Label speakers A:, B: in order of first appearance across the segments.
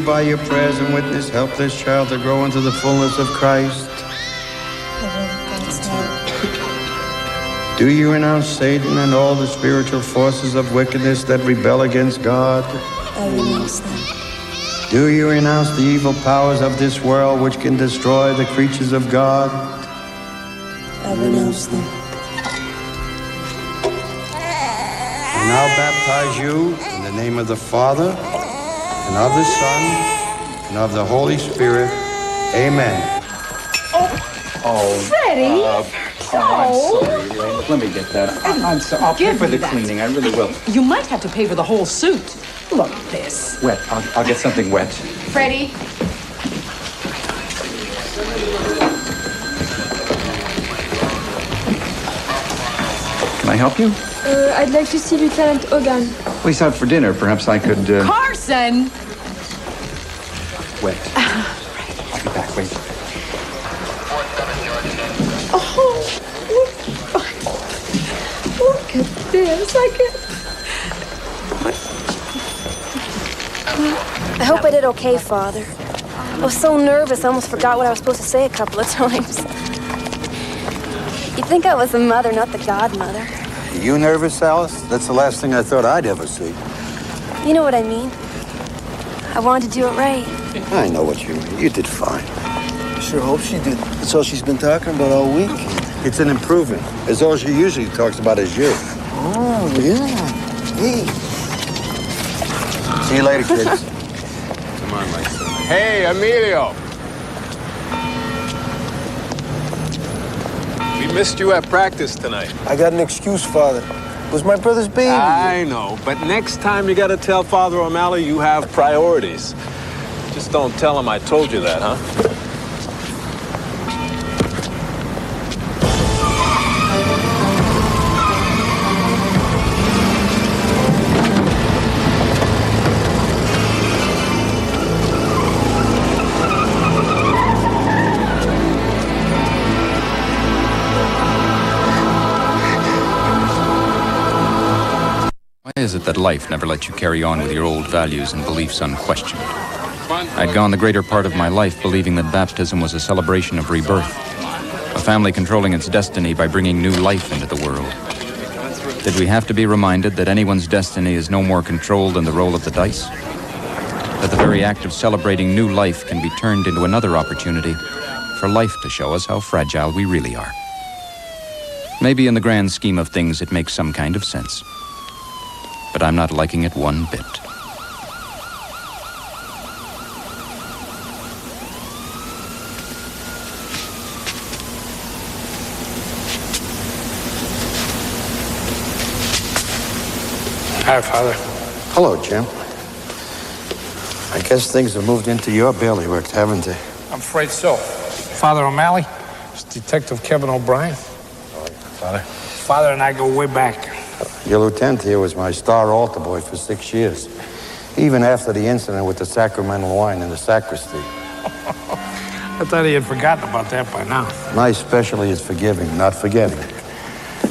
A: by your prayers and witness, help this child to grow into the fullness of Christ? Do you renounce Satan and all the spiritual forces of wickedness that rebel against God?
B: I renounce them.
A: Do you renounce the evil powers of this world which can destroy the creatures of God?
B: I renounce them.
A: I now baptize you in the name of the Father, and of the Son, and of the Holy Spirit. Amen.
B: Freddie!
C: I'm sorry, Elaine. Let me get that. I'm sorry. I'll pay for the cleaning. I really will.
D: You might have to pay for the whole suit. Look at this.
C: Wet. I'll get something wet.
D: Freddie.
C: Can I help you?
E: I'd like to see Lieutenant Hogan.
C: Well, he's out for dinner. Perhaps I could,
D: Carson!
C: Wet. I'll be back. Wait.
E: Look at this.
B: I hope I did okay, Father. I was so nervous, I almost forgot what I was supposed to say a couple of times. You'd think I was the mother, not the godmother.
A: You nervous, Alice? That's the last thing I thought I'd ever see.
B: You know what I mean. I wanted to do it right.
A: I know what you mean. You did fine.
F: I sure hope she did. That's all she's been talking about all week.
A: It's an improvement. It's all she usually talks about is you.
F: Oh, yeah. Hey.
A: See you later, kids.
G: Come on, my son. Hey, Emilio. We missed you at practice tonight.
F: I got an excuse, Father. It was my brother's baby.
G: I know, but next time you gotta tell Father O'Malley you have priorities. Just don't tell him I told you that, huh?
H: Why is it that life never lets you carry on with your old values and beliefs unquestioned? I'd gone the greater part of my life believing that baptism was a celebration of rebirth, a family controlling its destiny by bringing new life into the world. Did we have to be reminded that anyone's destiny is no more controlled than the roll of the dice? That the very act of celebrating new life can be turned into another opportunity for life to show us how fragile we really are. Maybe in the grand scheme of things it makes some kind of sense. But I'm not liking it one bit.
I: Hi, Father.
A: Hello, Jim. I guess things have moved into your bailiwick, haven't they?
I: I'm afraid so. Father O'Malley, it's Detective Kevin O'Brien. Father. Father and I go way back.
A: Your lieutenant here was my star altar boy for 6 years. Even after the incident with the sacramental wine in the sacristy.
I: I thought he had forgotten about that by now.
A: My specialty is forgiving, not forgetting.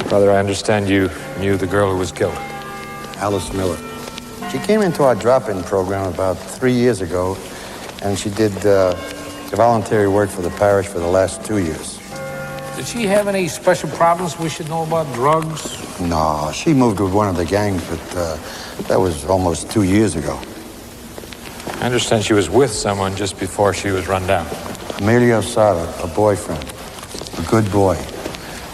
G: Father, I understand you knew the girl who was killed.
A: Alice Miller. She came into our drop-in program about 3 years ago, and she did voluntary work for the parish for the last 2 years.
I: Did she have any special problems we should know about? Drugs?
A: No, she moved with one of the gangs, but that was almost 2 years ago.
G: I understand she was with someone just before she was run down.
A: Emilio Sada, a boyfriend. A good boy.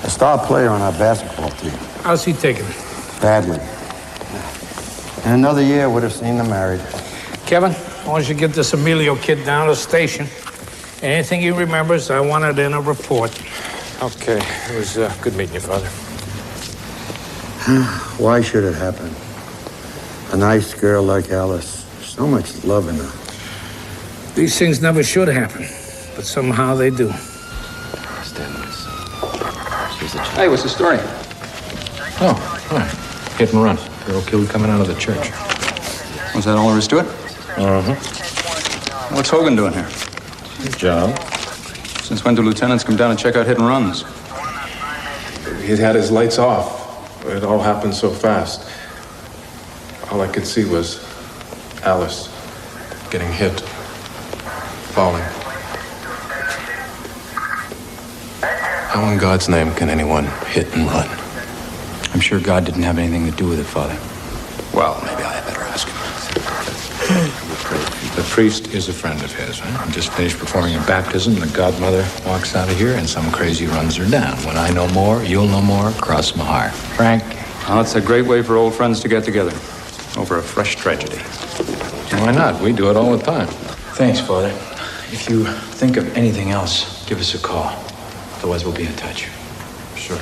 A: A star player on our basketball team.
I: How's he taking it?
A: Badly. In another year, would have seen them married.
I: Kevin, I want you to get this Emilio kid down to the station. Anything he remembers, I want it in a report.
G: Okay, it was good meeting you, Father.
A: Why should it happen? A nice girl like Alice. So much love in her.
I: These things never should happen, but somehow they do.
C: Hey, what's the story?
G: Oh, hi. Hit and run. Girl killed coming out of the church.
C: Was that all there is to it?
G: Uh-huh.
C: What's Hogan doing here?
G: Good job.
C: Since when do lieutenants come down and check out hit and runs?
J: He'd had his lights off. It all happened so fast. All I could see was Alice getting hit. Falling. How in God's name can anyone hit and run?
H: I'm sure God didn't have anything to do with it, Father.
J: Well, maybe I had better ask him.
K: The priest is a friend of his. Huh? I'm just finished performing a baptism. The godmother walks out of here, and some crazy runs her down. When I know more, you'll know more. Cross my heart. Frank?
H: Well, it's a great way for old friends to get together over a fresh tragedy.
K: Why not? We do it all the time.
C: Thanks, Father. If you think of anything else, give us a call. Otherwise, we'll be in touch.
H: Sure.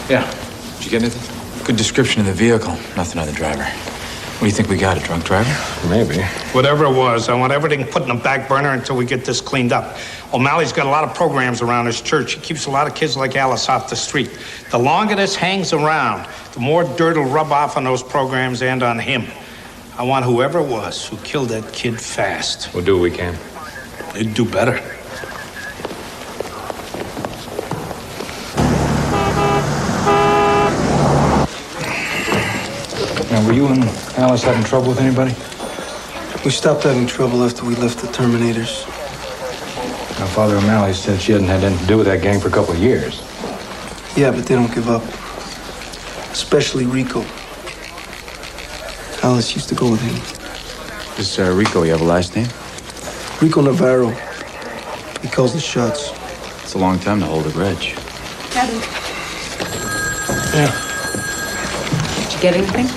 C: Yeah.
H: Did you get anything?
C: Good description of the vehicle. Nothing on the driver. What do you think we got, a drunk driver?
K: Maybe.
I: Whatever it was, I want everything put in the back burner until we get this cleaned up. O'Malley's got a lot of programs around his church. He keeps a lot of kids like Alice off the street. The longer this hangs around, the more dirt will rub off on those programs and on him. I want whoever it was who killed that kid fast.
K: We'll do what we can.
I: They'd do better.
C: Now, were you and Alice having trouble with anybody?
F: We stopped having trouble after we left the Terminators.
C: Now, Father O'Malley said she hadn't had anything to do with that gang for a couple of years.
F: Yeah, but they don't give up. Especially Rico. Alice used to go with him.
C: This Rico, you have a last name?
F: Rico Navarro. He calls the shots.
H: It's a long time to hold a grudge.
E: Daddy.
C: Yeah.
E: Did you get anything?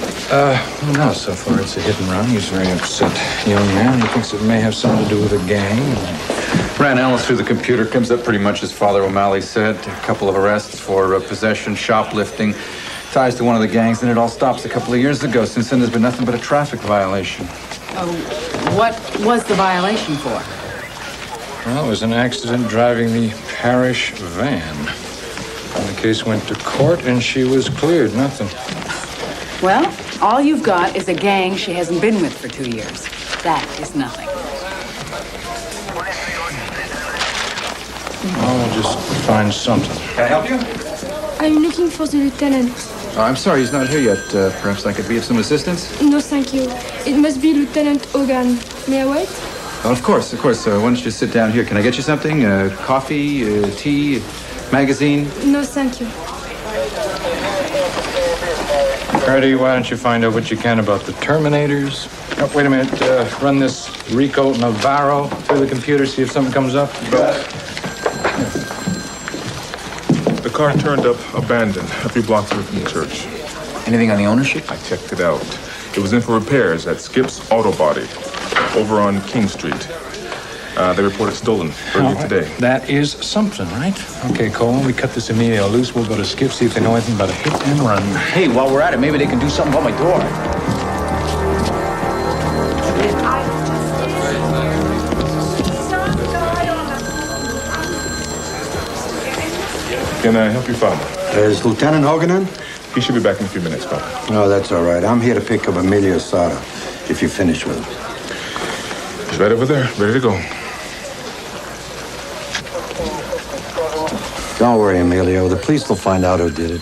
C: No, so far it's a hit and run. He's a very upset young man. He thinks it may have something to do with a gang.
H: Ran Alice through the computer. Comes up pretty much as Father O'Malley said. A couple of arrests for possession, shoplifting, ties to one of the gangs, and it all stops a couple of years ago. Since then, there's been nothing but a traffic violation.
D: Oh, what was the violation for?
K: Well, it was an accident driving the parish van. And the case went to court, and she was cleared. Nothing.
D: Well, all you've got is a gang she hasn't been with for 2 years. That is nothing.
K: I'll just find something.
H: Can I help you?
E: I'm looking for the lieutenant.
H: Oh, I'm sorry, he's not here yet. Perhaps I could be of some assistance?
E: No, thank you. It must be Lieutenant Hogan. May I wait?
H: Oh, of course, of course. Why don't you just sit down here? Can I get you something? Coffee, tea, magazine?
E: No, thank you.
K: Cardi, why don't you find out what you can about the Terminators? Oh, wait a minute. Run this Rico Navarro through the computer, see if something comes up.
J: The car turned up abandoned a few blocks away from the church.
C: Anything on the ownership?
J: I checked it out. It was in for repairs at Skip's Auto Body over on King Street. They reported stolen earlier today.
K: That is something, right? Okay, Colin, we cut this Emilio loose. We'll go to Skip, see if they know anything about a hit and run.
C: Hey, while we're at it, maybe they can do something about my door.
J: Can I help you, Father?
A: Is Lieutenant Hogan in?
J: He should be back in a few minutes, Father.
A: No, that's all right. I'm here to pick up Emilio Sada, if you finish with him.
J: He's right over there, ready to go.
A: Don't worry, Emilio. The police will find out who did it.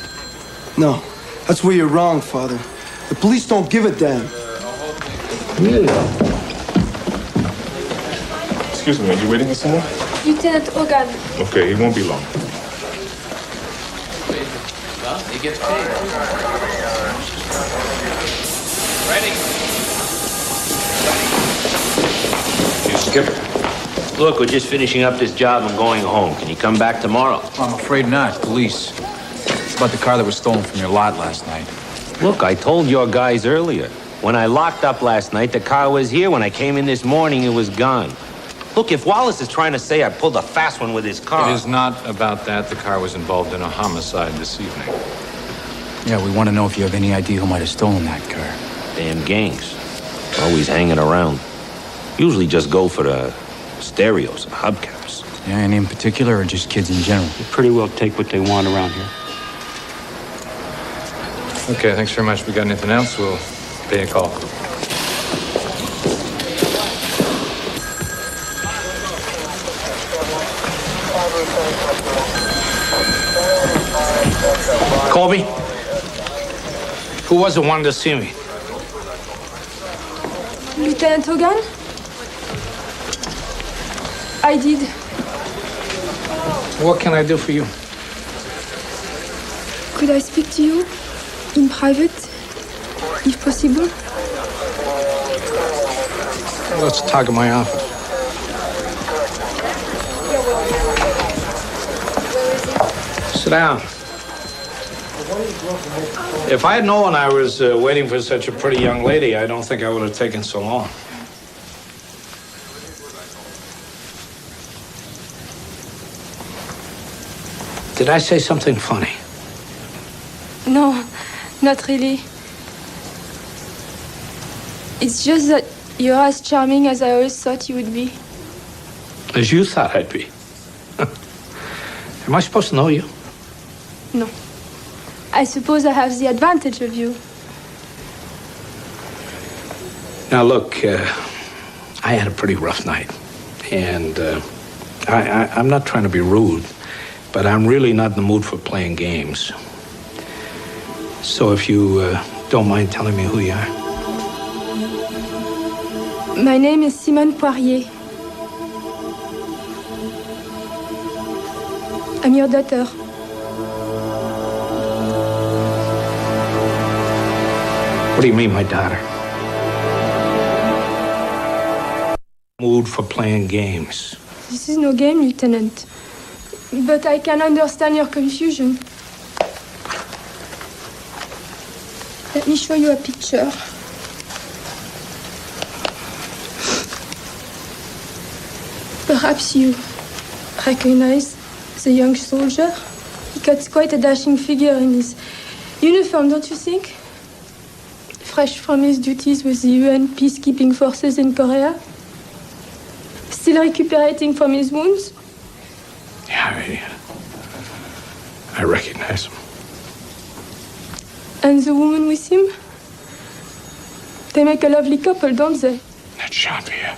F: No, that's where you're wrong, Father. The police don't give a damn.
A: Emilio.
J: Excuse me, are you waiting for someone?
E: Lieutenant Hogan.
J: Okay, he won't be long.
L: Well, he gets paid. Ready?
M: You Skipper. Look, we're just finishing up this job and going home. Can you come back tomorrow?
C: I'm afraid not. Police. It's about the car that was stolen from your lot last night.
M: Look, I told your guys earlier. When I locked up last night, the car was here. When I came in this morning, it was gone. Look, if Wallace is trying to say I pulled a fast one with his car...
K: It is not about that. The car was involved in a homicide this evening.
C: Yeah, we want to know if you have any idea who might have stolen that car.
M: Damn gangs. Always hanging around. Usually just go for the stereos and hubcaps.
C: Yeah, any in particular or just kids in general?
M: They pretty well take what they want around here.
K: Okay, thanks very much. We got anything else, we'll pay a call.
I: Colby? Who was it wanted to see me?
E: Lieutenant Hogan? I did.
I: What can I do for you?
E: Could I speak to you in private, if possible?
I: Let's talk in my office. Sit down. If I had known I was waiting for such a pretty young lady, I don't think I would have taken so long. Did I say something funny?
E: No, not really. It's just that you're as charming as I always thought you would be.
I: As you thought I'd be. Am I supposed to know you?
E: No. I suppose I have the advantage of you.
I: Now, look, I had a pretty rough night. And I'm not trying to be rude, but I'm really not in the mood for playing games. So if you don't mind telling me who you are.
E: My name is Simone Poirier. I'm your daughter.
I: What do you mean, my daughter? Mood for playing games.
E: This is no game, Lieutenant. But I can understand your confusion. Let me show you a picture. Perhaps you recognize the young soldier. He got quite a dashing figure in his uniform, don't you think? Fresh from his duties with the UN peacekeeping forces in Korea. Still recuperating from his wounds.
I: Yeah, I recognize him.
E: And the woman with him? They make a lovely couple, don't they?
I: That's Jean-Pierre.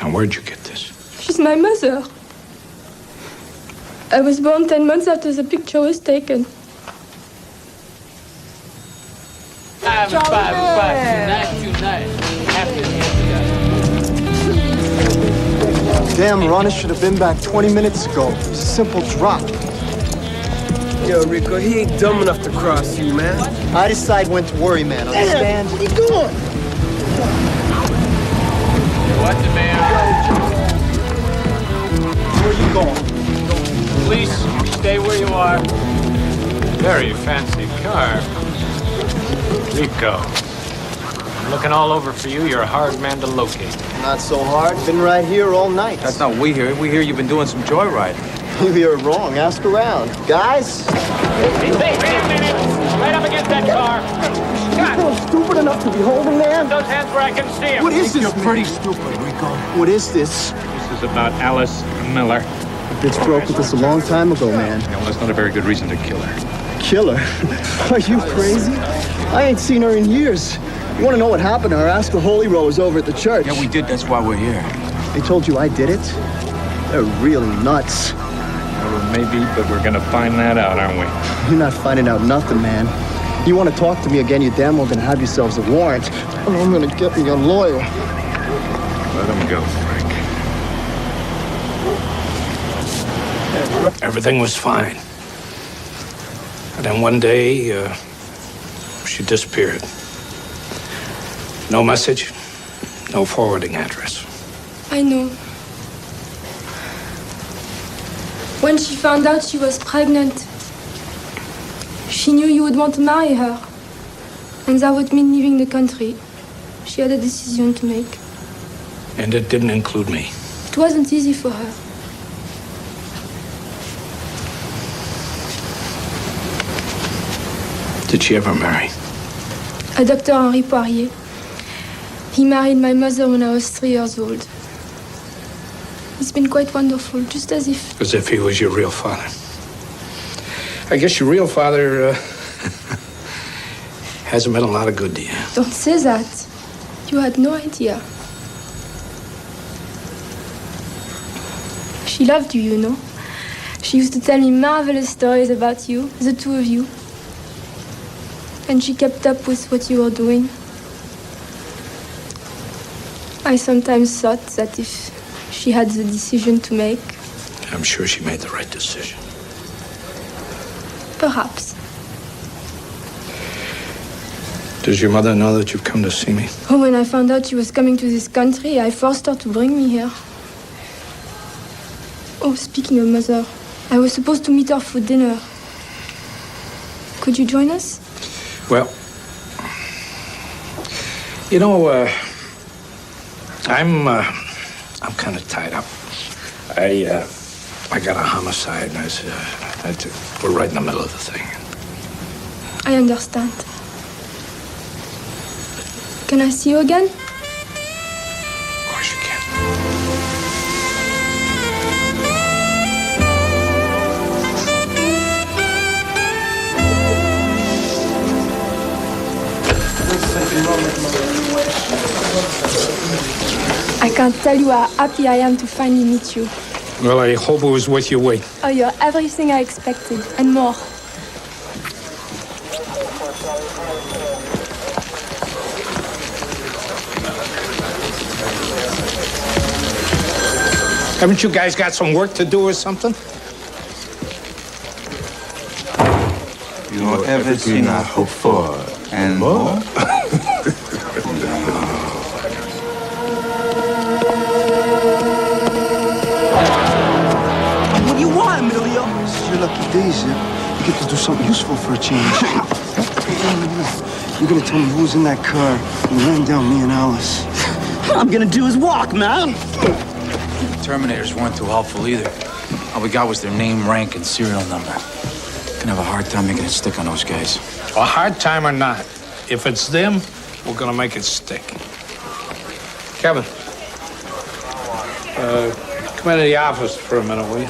I: Now, where'd you get this?
E: She's my mother. I was born 10 months after the picture was taken.
F: Damn, Ronnie should have been back 20 minutes ago. It's a simple drop.
N: Yo, Rico, he ain't dumb enough to cross you, man.
F: I decide when to worry, man. Understand?
N: What are you doing?
L: What the man?
F: Where you going?
L: Please stay where you are.
K: Very fancy car. Rico. I'm looking all over for you. You're a hard man to locate.
F: Not so hard. Been right here all night.
N: That's not what we hear. We hear you've been doing some joyriding.
F: Maybe you're wrong. Ask around. Guys?
L: Hey, wait a minute! Right up against that car!
F: You're stupid enough to be holding there?
L: Those hands where I can see him!
F: What is this?
N: You're pretty stupid, Rico.
F: What is this?
K: This is about Alice Miller.
F: Bitch broke with us a long time ago, man.
K: Well, that's not a very good reason to kill her.
F: Kill her? Are you crazy? I ain't seen her in years. You want to know what happened to her? Ask the Holy Rose over at the church.
N: Yeah, we did. That's why we're here.
F: They told you I did it? They're really nuts.
K: Well, maybe, but we're gonna find that out, aren't we?
F: You're not finding out nothing, man. You want to talk to me again, you damn well gonna have yourselves a warrant. Or I'm gonna get me a lawyer.
K: Let him go, Frank.
I: Everything was fine. And then one day, she disappeared. No message, no forwarding address.
E: I know. When she found out she was pregnant, she knew you would want to marry her. And that would mean leaving the country. She had a decision to make.
I: And it didn't include me.
E: It wasn't easy for her.
I: Did she ever marry?
E: A Dr. Henri Poirier. He married my mother when I was 3 years old. It's been quite wonderful, just as if...
I: As if he was your real father. I guess your real father hasn't been a lot of good to you.
E: Don't say that. You had no idea. She loved you, you know. She used to tell me marvelous stories about you, the two of you. And she kept up with what you were doing. I sometimes thought that if she had the decision to make,
K: I'm sure she made the right decision.
E: perhaps.
K: Does your mother know that you've come to see me?
E: Oh, when I found out she was coming to this country, I forced her to bring me here. Oh, speaking of mother, I was supposed to meet her for dinner. Could you join us?
I: Well, you know, I'm kind of tied up. I got a homicide, and we're right in the middle of the thing.
E: I understand. Can I see you again?
I: Of course you can.
E: I can't tell you how happy I am to finally meet you.
I: Well, I hope it was worth your wait.
E: Oh, you're everything I expected, and more.
I: Haven't you guys got some work to do or something?
C: You're everything I hope for, and more.
F: What do you want, Emilio? This is your lucky day, Zip. You get to do something useful for a change. You're gonna tell me who was in that car and ran down me and Alice. I'm gonna do his walk, man.
O: Terminators weren't too helpful either. All we got was their name, rank, and serial number. Gonna have a hard time making it stick on those guys.
I: A hard time or not, if it's them, we're gonna make it stick. Kevin, come into the office for a minute, will you?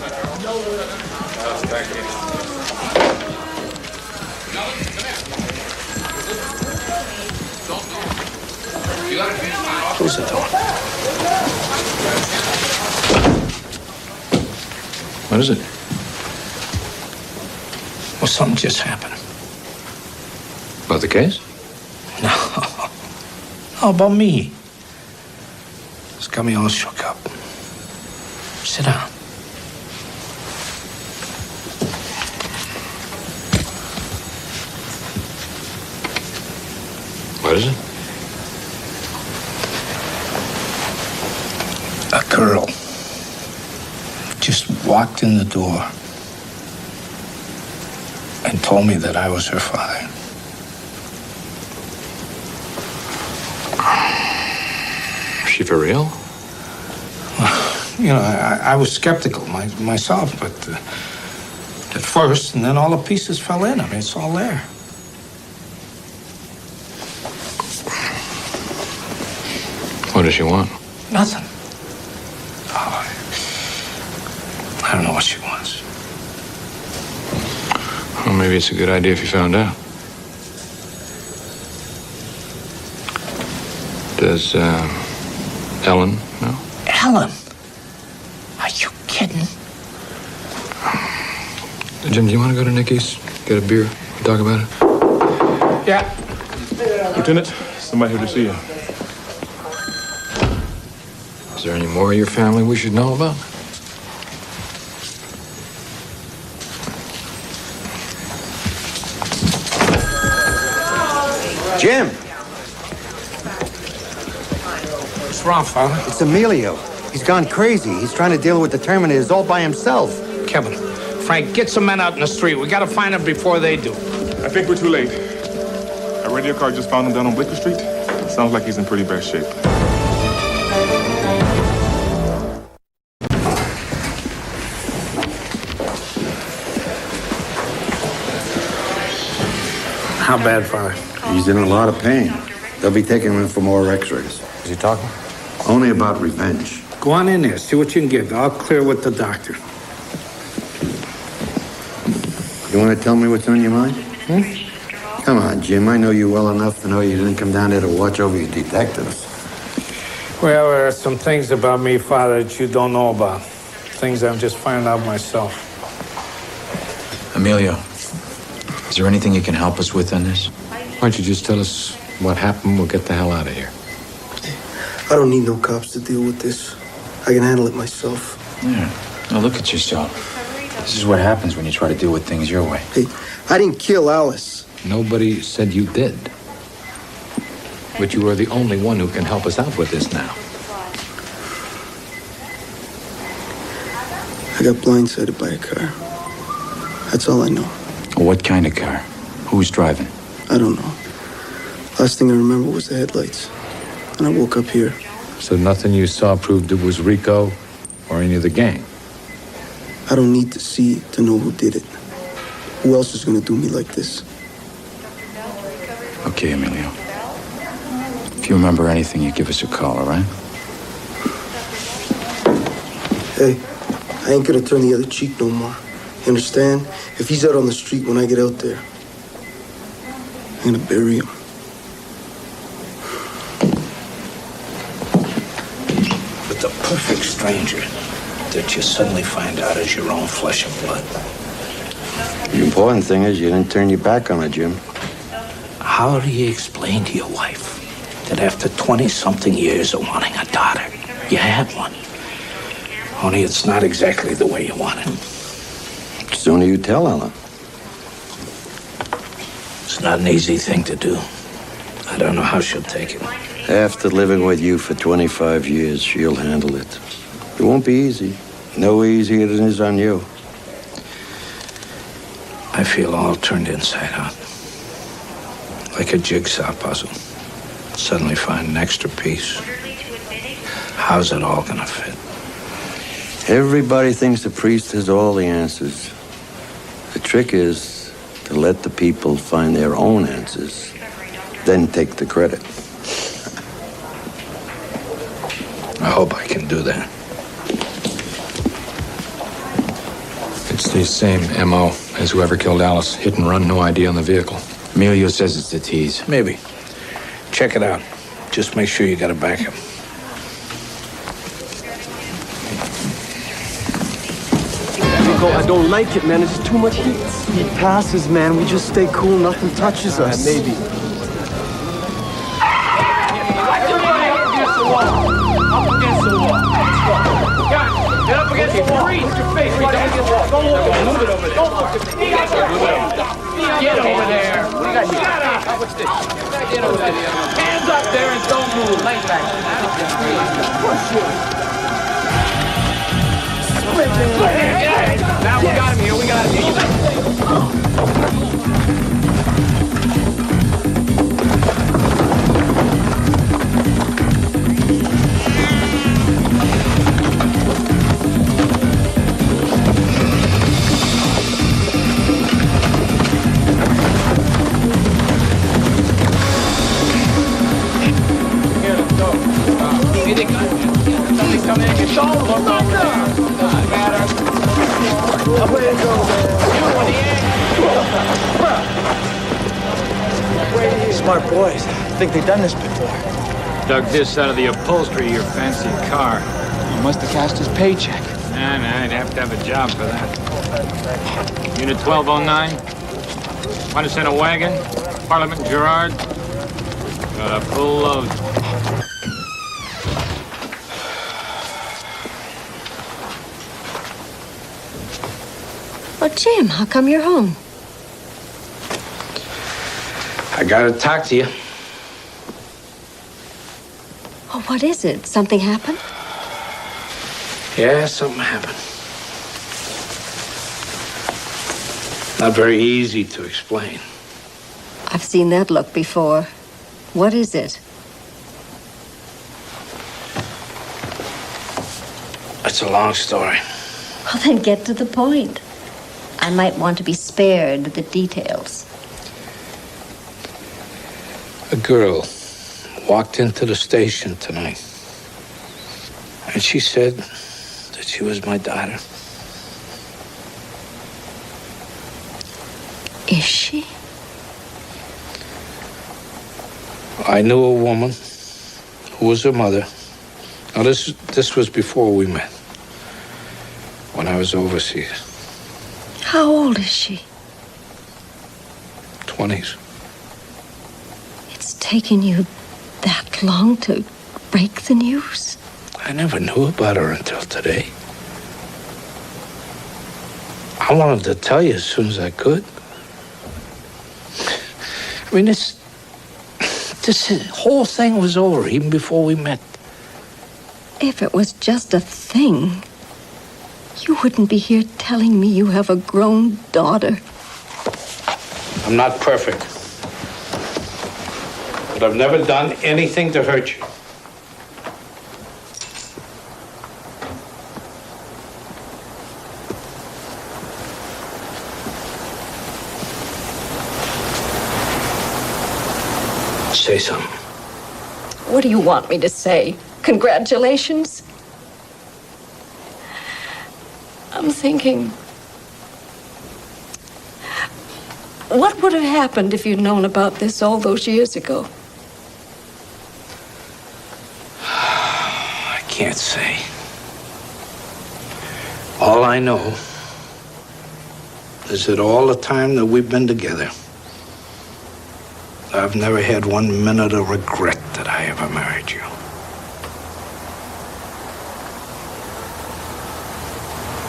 I: Close the door.
K: What is it?
I: Well, something just happened.
K: About the case?
I: No. How about me? It's got me all shook up. Sit down.
K: What is it?
I: A girl just walked in the door and told me that I was her father.
K: Is she for real?
I: You know, I was skeptical myself, but at first, and then all the pieces fell in. I mean, it's all there.
K: What does she want?
I: Nothing. Oh, I don't know what she wants.
K: Well, maybe it's a good idea if you found out. Does Ellen know?
I: Ellen? Are you kidding?
K: Jim, do you want to go to Nicky's? Get a beer? Talk about it?
I: Yeah.
J: Lieutenant, somebody here to see you.
K: Is there any more of your family we should know about?
A: Jim!
I: What's wrong, Father?
A: It's Emilio. He's gone crazy. He's trying to deal with the Terminators all by himself.
I: Kevin, Frank, get some men out in the street. We gotta find them before they do.
J: I think we're too late. A radio car just found him down on Blicker Street. Sounds like he's in pretty bad shape.
I: How bad, Father?
A: He's in a lot of pain. They'll be taking him in for more x-rays.
G: Is he talking?
A: Only about revenge.
I: Go on in there, see what you can get. I'll clear with the doctor.
A: You want to tell me what's on your mind? Come on, Jim. I know you well enough to know you didn't come down there to watch over your detectives.
I: Well, there are some things about me, Father, that you don't know about. Things I'm just finding out myself.
O: Emilio, is there anything you can help us with on this?
K: Why don't you just tell us what happened? We'll get the hell out of here.
N: I don't need no cops to deal with this. I can handle it myself.
O: Yeah. Now look at yourself. This is what happens when you try to deal with things your way.
N: Hey, I didn't kill Alice.
K: Nobody said you did. But you are the only one who can help us out with this now.
N: I got blindsided by a car. That's all I know.
O: What kind of car? Who was driving?
N: I don't know. Last thing I remember was the headlights. And I woke up here.
K: So nothing you saw proved it was Rico or any of the gang?
N: I don't need to see to know who did it. Who else is going to do me like this?
O: Okay, Emilio. If you remember anything, you give us a call, all right?
N: Hey, I ain't going to turn the other cheek no more. You understand? If he's out on the street when I get out there, I'm going to bury him.
P: But the perfect stranger that you suddenly find out is your own flesh and blood.
A: The important thing is you didn't turn your back on her, Jim.
P: How do you explain to your wife that after 20-something years of wanting a daughter, you had one? Only it's not exactly the way you want it.
A: The sooner you tell Ella.
P: It's not an easy thing to do. I don't know how she'll take it.
A: After living with you for 25 years, she'll handle it. It won't be easy. No easier than it is on you.
P: I feel all turned inside out. Like a jigsaw puzzle. Suddenly find an extra piece. How's it all gonna fit?
A: Everybody thinks the priest has all the answers. The trick is to let the people find their own answers, then take the credit.
P: I hope I can do that.
K: It's the same M.O. as whoever killed Alice. Hit and run, no ID on the vehicle.
O: Emilio says it's the T's.
P: Maybe. Check it out. Just make sure you got a backup.
F: Rico, I don't like it, man. It's too much heat. Heat passes, man. We just stay cool. Nothing touches us.
L: Maybe. Everybody up against the wall. Up against the wall. Guys, get up against the wall. Put your face right against the wall. Don't look at me. Move it over there. Don't look at me. Get over there. What do you got here? Shut up. What's this? Get over there. Hands up there and don't move. Lay back. Now we got him here. We got him here. Somebody come in and get shoulder look over there. Doesn't matter. Up where you go, man. You in the air.
F: Smart boys. I think they've done this before.
Q: Dug this out of the upholstery of your fancy car.
F: He must have cashed his paycheck.
Q: Nah, I'd have to have a job for that. Unit 1209. Want to send a wagon? Parliament and Gerard. Got a full load.
R: Well, Jim, how come you're home?
P: I gotta talk to you.
R: Oh, what is it? Something happened?
P: Yeah, something happened. Not very easy to explain.
R: I've seen that look before. What is it?
P: It's a long story.
R: Well, then get to the point. I might want to be spared the details.
P: A girl walked into the station tonight. And she said that she was my daughter.
R: Is she?
P: I knew a woman who was her mother. Now, this was before we met, when I was overseas.
R: How old is she?
P: 20s.
R: It's taken you that long to break the news?
P: I never knew about her until today. I wanted to tell you as soon as I could. I mean, this whole thing was over even before we met.
R: If it was just a thing, you wouldn't be here telling me you have a grown daughter.
P: I'm not perfect. But I've never done anything to hurt you. Say something.
R: What do you want me to say? Congratulations? I'm thinking, what would have happened if you'd known about this all those years ago?
P: I can't say. All I know is that all the time that we've been together, I've never had 1 minute of regret that I ever married you.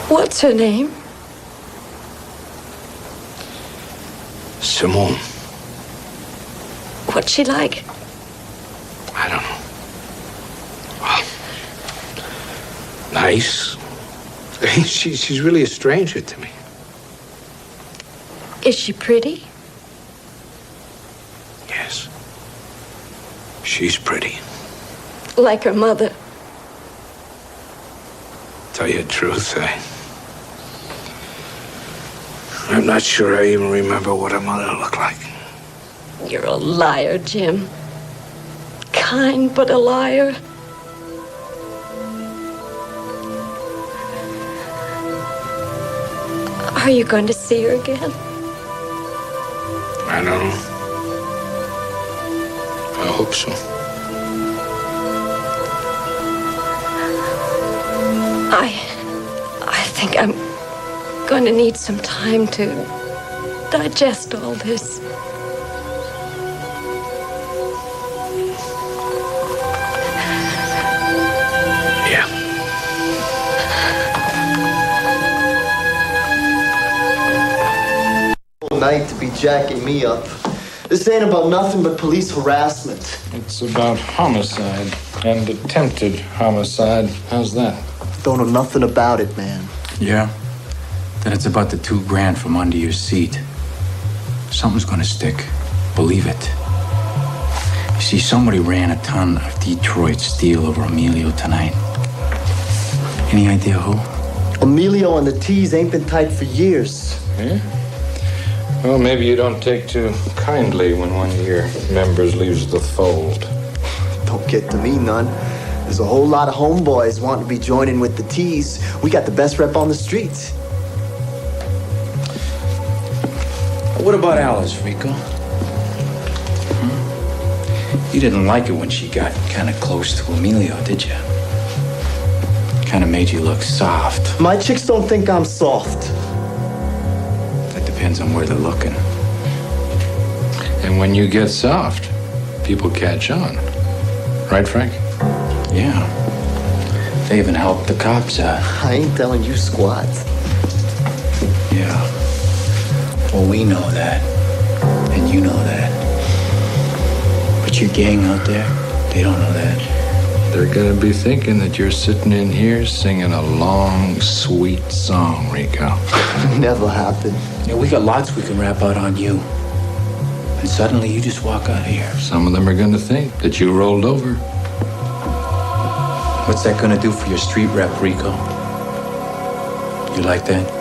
R: What's her name?
P: Simone.
R: What's she like?
P: I don't know. Well, nice. She's really a stranger to me.
R: Is she pretty?
P: Yes. She's pretty.
R: Like her mother?
P: Tell you the truth, I'm not sure I even remember what her mother looked like.
R: You're a liar, Jim. Kind, but a liar. Are you going to see her again?
P: I don't know. I hope so.
R: I think I'm going to need some time to digest all this.
P: Yeah.
F: All night to be jacking me up. This ain't about nothing but police harassment.
K: It's about homicide and attempted homicide. How's that?
F: Don't know nothing about it, man.
O: Yeah? Then it's about the $2,000 from under your seat. Something's gonna stick. Believe it. You see, somebody ran a ton of Detroit steel over Emilio tonight. Any idea who?
F: Emilio and the T's ain't been tight for years.
K: Yeah? Well, maybe you don't take too kindly when one of your members leaves the fold.
F: Don't get to me none. There's a whole lot of homeboys wanting to be joining with the T's. We got the best rep on the streets.
O: What about Alice, Rico? You didn't like it when she got kind of close to Emilio, did you? Kind of made you look soft.
F: My chicks don't think I'm soft.
O: That depends on where they're looking.
K: And when you get soft, people catch on. Right, Frank?
O: Yeah. They even helped the cops out.
F: I ain't telling you squat.
O: Yeah. Well, we know that. And you know that. But your gang out there, they don't know that.
K: They're gonna be thinking that you're sitting in here singing a long, sweet song, Rico.
F: Never happened.
O: Yeah, we got lots we can rap out on you. And suddenly you just walk out of here.
K: Some of them are gonna think that you rolled over.
O: What's that gonna do for your street rep, Rico? You like that?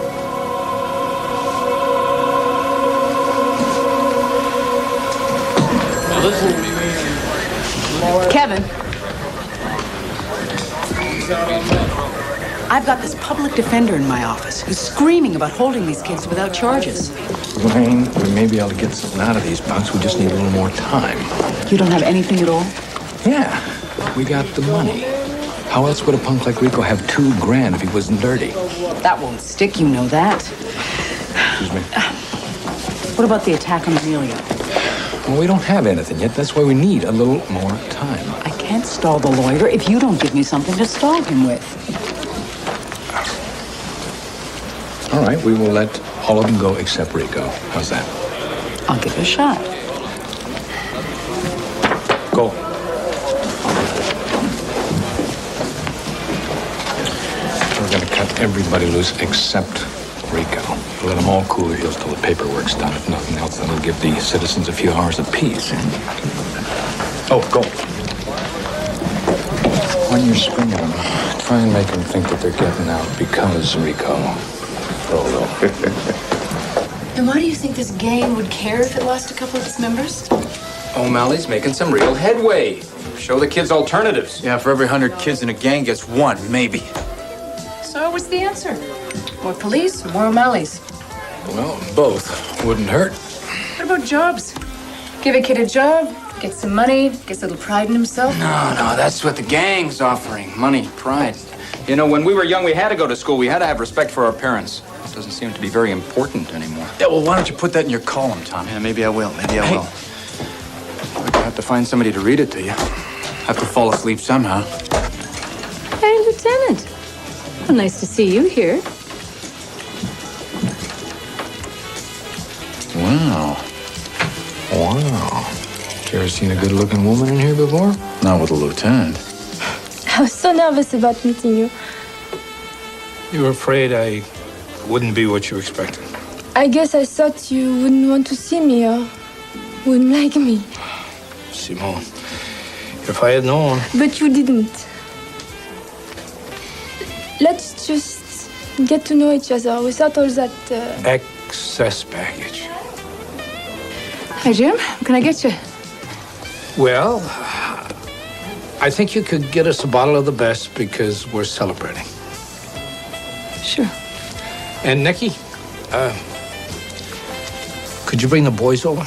D: Kevin. I've got this public defender in my office who's screaming about holding these kids without charges.
K: Wayne, we may be able to get something out of these punks. We just need a little more time.
D: You don't have anything at all?
K: Yeah, we got the money. How else would a punk like Rico have $2,000 if he wasn't dirty?
D: That won't stick, you know that.
K: Excuse me.
D: What about the attack on Amelia?
K: Well, we don't have anything yet. That's why we need a little more time.
D: I can't stall the lawyer if you don't give me something to stall him with.
K: All right, we will let all of them go except Rico. How's that?
D: I'll give it a shot.
K: Go. We're going to cut everybody loose except Rico. We'll let them all cool their heels till the paperwork's done. If nothing else, then we'll give the citizens a few hours of peace. Oh, go. When you're swinging them, try and make them think that they're getting out because Rico. Rolo.
S: And why do you think this gang would care if it lost a couple of its members?
O: O'Malley's making some real headway. Show the kids alternatives. Yeah, for every 100 kids in a gang gets one, maybe.
S: So what's the answer? More police or more O'Malley's?
K: Well, both wouldn't hurt.
S: What about jobs? Give a kid a job, get some money, gets a little pride in himself?
O: No, that's what the gang's offering. Money, pride. You know, when we were young, we had to go to school. We had to have respect for our parents. It doesn't seem to be very important anymore.
T: Yeah, well, why don't you put that in your column, Tom?
O: Yeah, maybe I will. Maybe I will. But I have to find somebody to read it to you. Have to fall asleep somehow.
S: Hey, Lieutenant. Well, nice to see you here.
K: Wow. You ever seen a good-looking woman in here before?
O: Not with a lieutenant.
E: I was so nervous about meeting you.
I: You were afraid I wouldn't be what you expected.
E: I guess I thought you wouldn't want to see me or wouldn't like me.
I: Simone, if I had known...
E: But you didn't. Let's just get to know each other without all that...
I: Excess baggage.
S: Hi, Jim. What can I get you?
I: Well, I think you could get us a bottle of the best because we're celebrating.
S: Sure.
I: And Nikki, could you bring the boys over?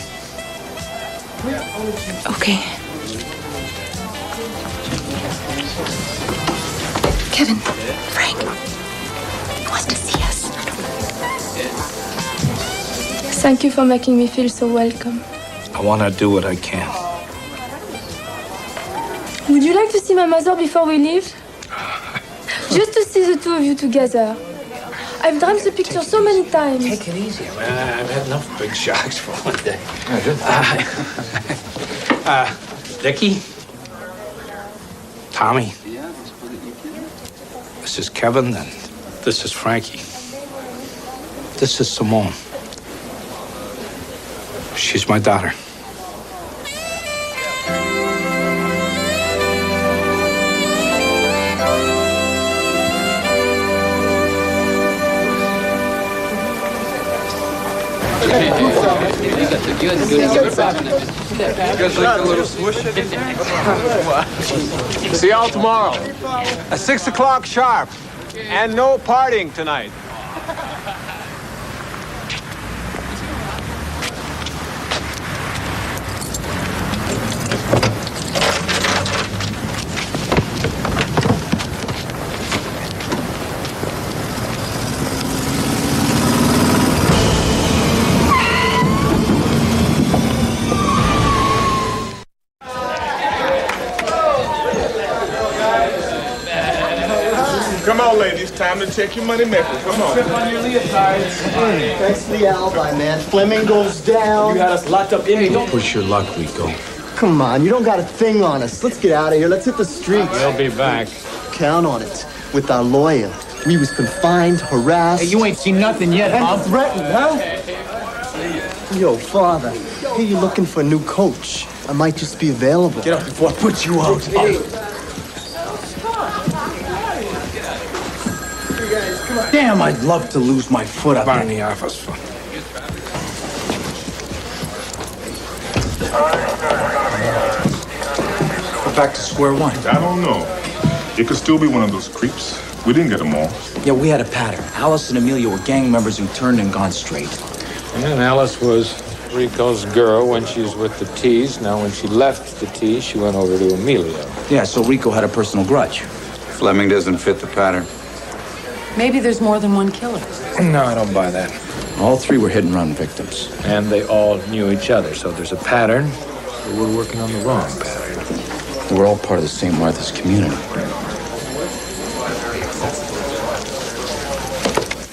S: Okay. Kevin, Frank, he wants to see us.
E: Thank you for making me feel so welcome.
I: I want to do what I can.
E: Would you like to see my mother before we leave? Just to see the two of you together. I've dreamt the picture so many times.
I: Take it easy. I've had enough big shocks for one day. Dickie? Tommy? This is Kevin, and this is Frankie. This is Simone. She's my daughter.
G: See y'all tomorrow at 6 o'clock sharp, and no partying tonight.
J: Come on, ladies. Time to check your money maker. Come on.
F: Strip on your leotards. Thanks for the alibi, man. Fleming goes down.
T: You had us locked up in. Don't
K: push your luck, Rico.
F: Come on, you don't got a thing on us. Let's get out of here. Let's hit the streets.
Q: We'll be back.
F: Count on it. With our lawyer. We was confined, harassed.
T: Hey, you ain't seen nothing yet,
F: and
T: huh?
F: threatened, huh? Yo, father. Hey, you looking for a new coach? I might just be available.
T: Get up before I put you out. Damn, I'd love to lose my foot up
I: in the office.
K: We're back to square one.
J: I don't know. It could still be one of those creeps. We didn't get them all.
T: Yeah, we had a pattern. Alice and Amelia were gang members who turned and gone straight.
Q: And Alice was Rico's girl when she was with the T's. Now, when she left the T's, she went over to Amelia.
T: Yeah, so Rico had a personal grudge.
H: Fleming doesn't fit the pattern.
D: Maybe there's more than one killer.
I: No, I don't buy that.
K: All three were hit-and-run victims.
Q: And they all knew each other, so there's a pattern. But we're working on the wrong pattern.
K: They were all part of the St. Martha's community.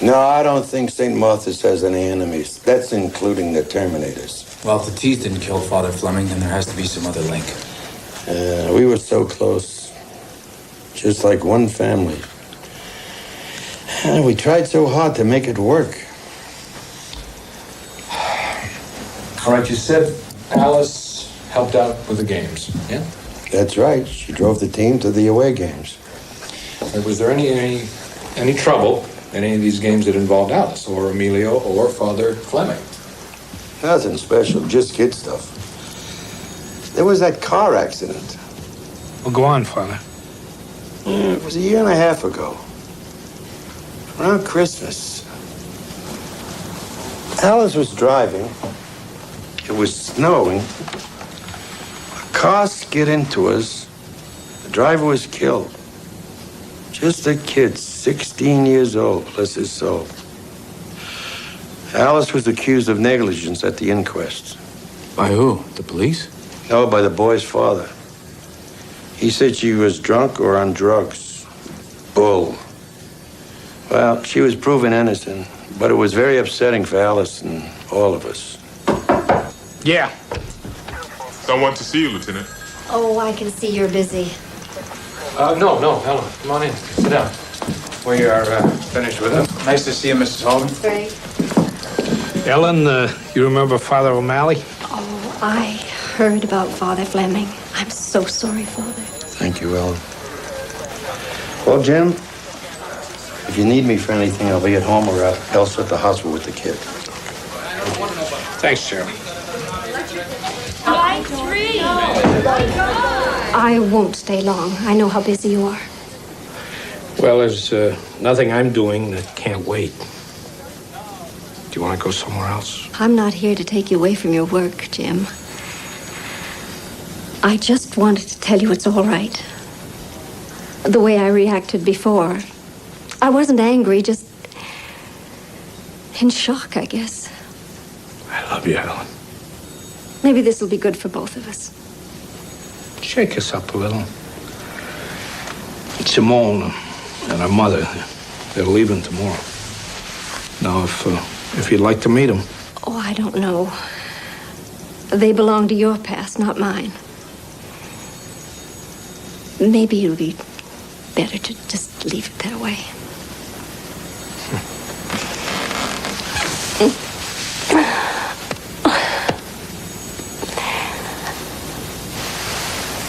A: No, I don't think St. Martha's has any enemies. That's including the Terminators.
O: Well, if the teeth didn't kill Father Fleming, then there has to be some other link.
A: We were so close. Just like one family. And we tried so hard to make it work.
K: All right, you said Alice helped out with the games, yeah?
A: That's right. She drove the team to the away games.
K: Was there any trouble in any of these games that involved Alice or Emilio or Father Fleming?
A: Nothing special, just kid stuff. There was that car accident.
I: Well, go on, Father.
A: It was a year and a half ago. Around Christmas. Alice was driving. It was snowing. A car skid into us. The driver was killed. Just a kid, 16 years old, bless his soul. Alice was accused of negligence at the inquest.
O: By who? The police?
A: No, by the boy's father. He said she was drunk or on drugs. Bull. Well, she was proven innocent, but it was very upsetting for Alice and all of us.
I: Yeah.
J: Someone to see you, Lieutenant.
B: Oh, I can see you're busy.
K: No, Helen. Come on in. Sit down. We are finished with it. Nice to see you, Mrs. Holden.
B: Right.
I: Ellen, you remember Father O'Malley?
B: Oh, I heard about Father Fleming. I'm so sorry, Father.
A: Thank you, Ellen. Well, Jim, if you need me for anything, I'll be at home or else at the hospital with the kid.
I: Thanks, Jeremy.
B: I won't stay long. I know how busy you are.
I: Well, there's nothing I'm doing that can't wait. Do you want to go somewhere else?
R: I'm not here to take you away from your work, Jim. I just wanted to tell you it's all right. The way I reacted before. I wasn't angry, just in shock, I guess.
I: I love you, Helen.
R: Maybe this will be good for both of us.
I: Shake us up a little. Simone and her mother, they're leaving tomorrow. Now, if you'd like to meet them.
R: Oh, I don't know. They belong to your past, not mine. Maybe it'll be better to just leave it that way.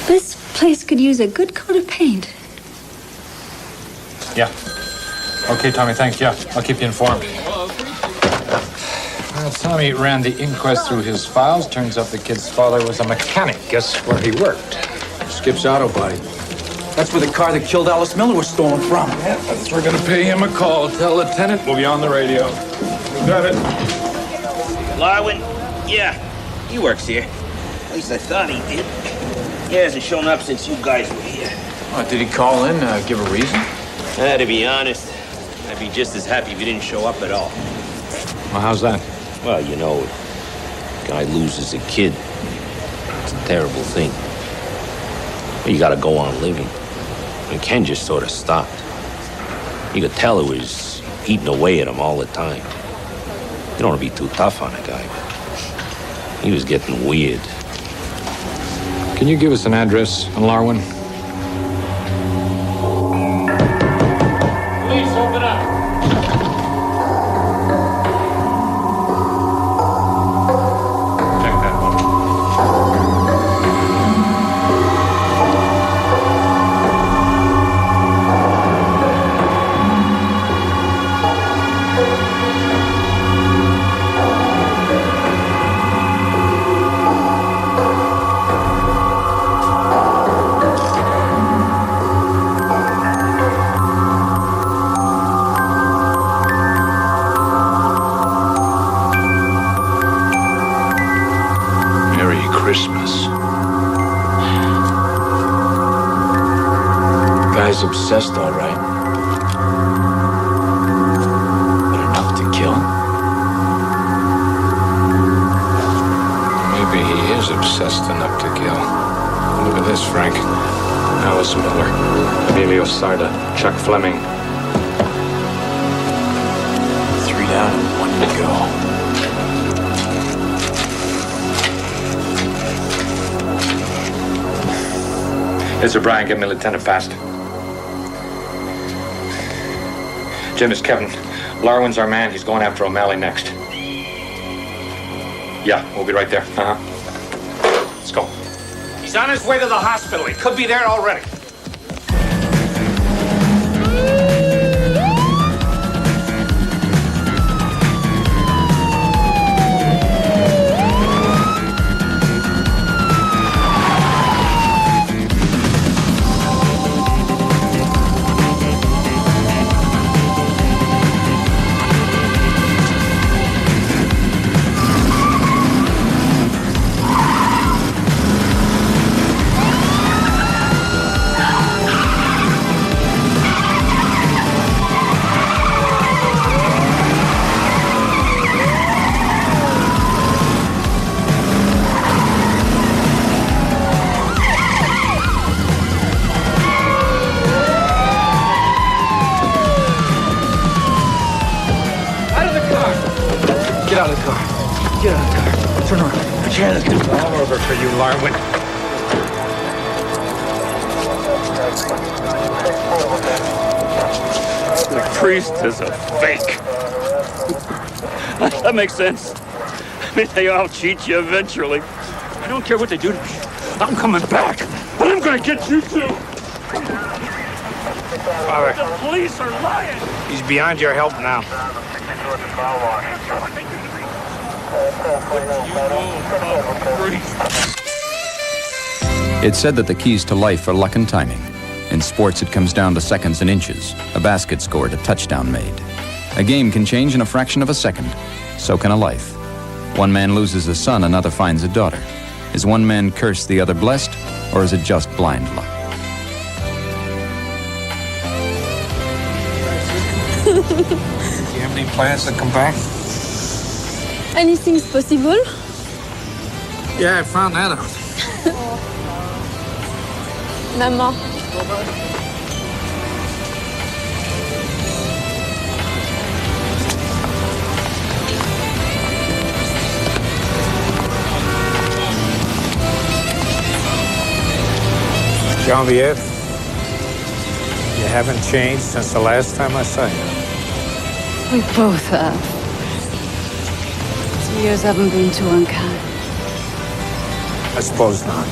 R: This place could use a good coat of paint.
Q: Yeah. Okay, Tommy, thanks. Yeah, I'll keep you informed. Well, Tommy ran the inquest through his files. Turns out the kid's father was a mechanic. Guess where he worked?
K: Skip's auto body.
T: That's where the car that killed Alice Miller was stolen from.
K: Yeah, that's we're gonna pay him a call. Tell Lieutenant we'll be on the radio. You got it.
U: Larwin? Yeah, he works here. At least I thought he did. He hasn't shown up since you guys were here.
O: Oh, did he call in, give a reason?
U: To be honest, I'd be just as happy if he didn't show up at all.
Q: Well, how's that?
U: Well, you know, a guy loses a kid. It's a terrible thing. You gotta go on living. And Ken just sort of stopped. You could tell it was eating away at him all the time. You don't want to be too tough on a guy, but he was getting weird.
Q: Can you give us an address on Larwin?
L: Please open up.
Q: Check that one.
I: Christmas.
O: Guy's obsessed, all right. But enough to kill him?
K: obsessed enough to kill. Look at this, Frank. Alice Miller, Emilio Sarda, Chuck Fleming.
O: 3 down and 1 to go.
K: It's O'Brien, get me Lieutenant fast. Jim, it's Kevin. Larwin's our man. He's going after O'Malley next. Yeah, we'll be right there. Let's go.
L: He's on his way to the hospital. He could be there already.
K: All over for you, Larwin.
Q: The priest is a fake. That makes sense. I mean, they all cheat you eventually. I don't care what they do to me. I'm coming back. And I'm gonna get you too.
I: Father,
Q: The police are lying.
I: he's beyond your help now.
H: It's said that the keys to life are luck and timing. In sports, it comes down to seconds and inches. A basket scored, a touchdown made. A game can change in a fraction of a second. So can a life. One man loses a son, another finds a daughter. Is one man cursed, the other blessed, or is it just blind luck?
I: Do you have any plans to come back?
E: Anything is possible.
I: Yeah, I found that out.
E: Maman.
I: Genevieve, you haven't changed since the last time I saw you.
D: We both have. 2 years haven't been too unkind.
I: I suppose not.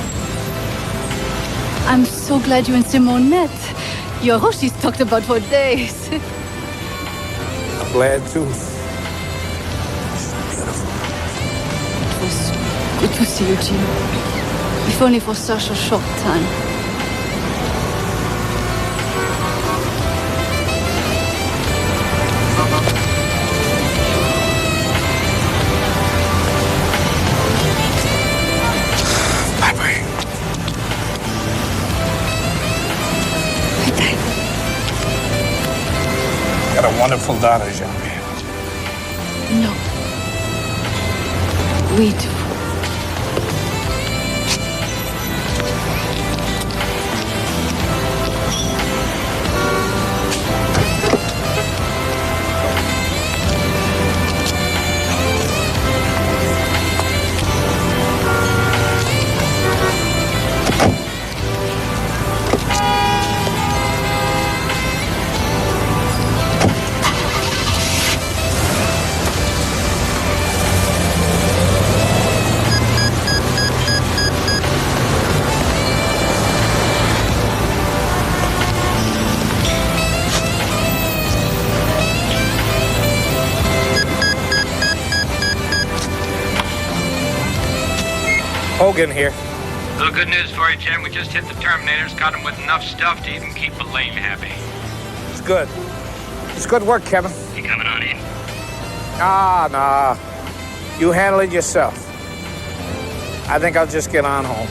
E: I'm so glad you and Simone met. Your Roshi's talked about for days.
I: I'm glad too.
E: It was good to see you, Jim. If only for such a short time.
I: Got a wonderful daughter, Genevieve.
E: No. We do.
I: Hogan here.
Q: Little good news for you, Jim. We just hit the Terminators, caught them with enough stuff to even keep Elaine happy.
I: It's good. It's good work, Kevin.
Q: You coming on in?
I: Nah. You handle it yourself. I think I'll just get on home.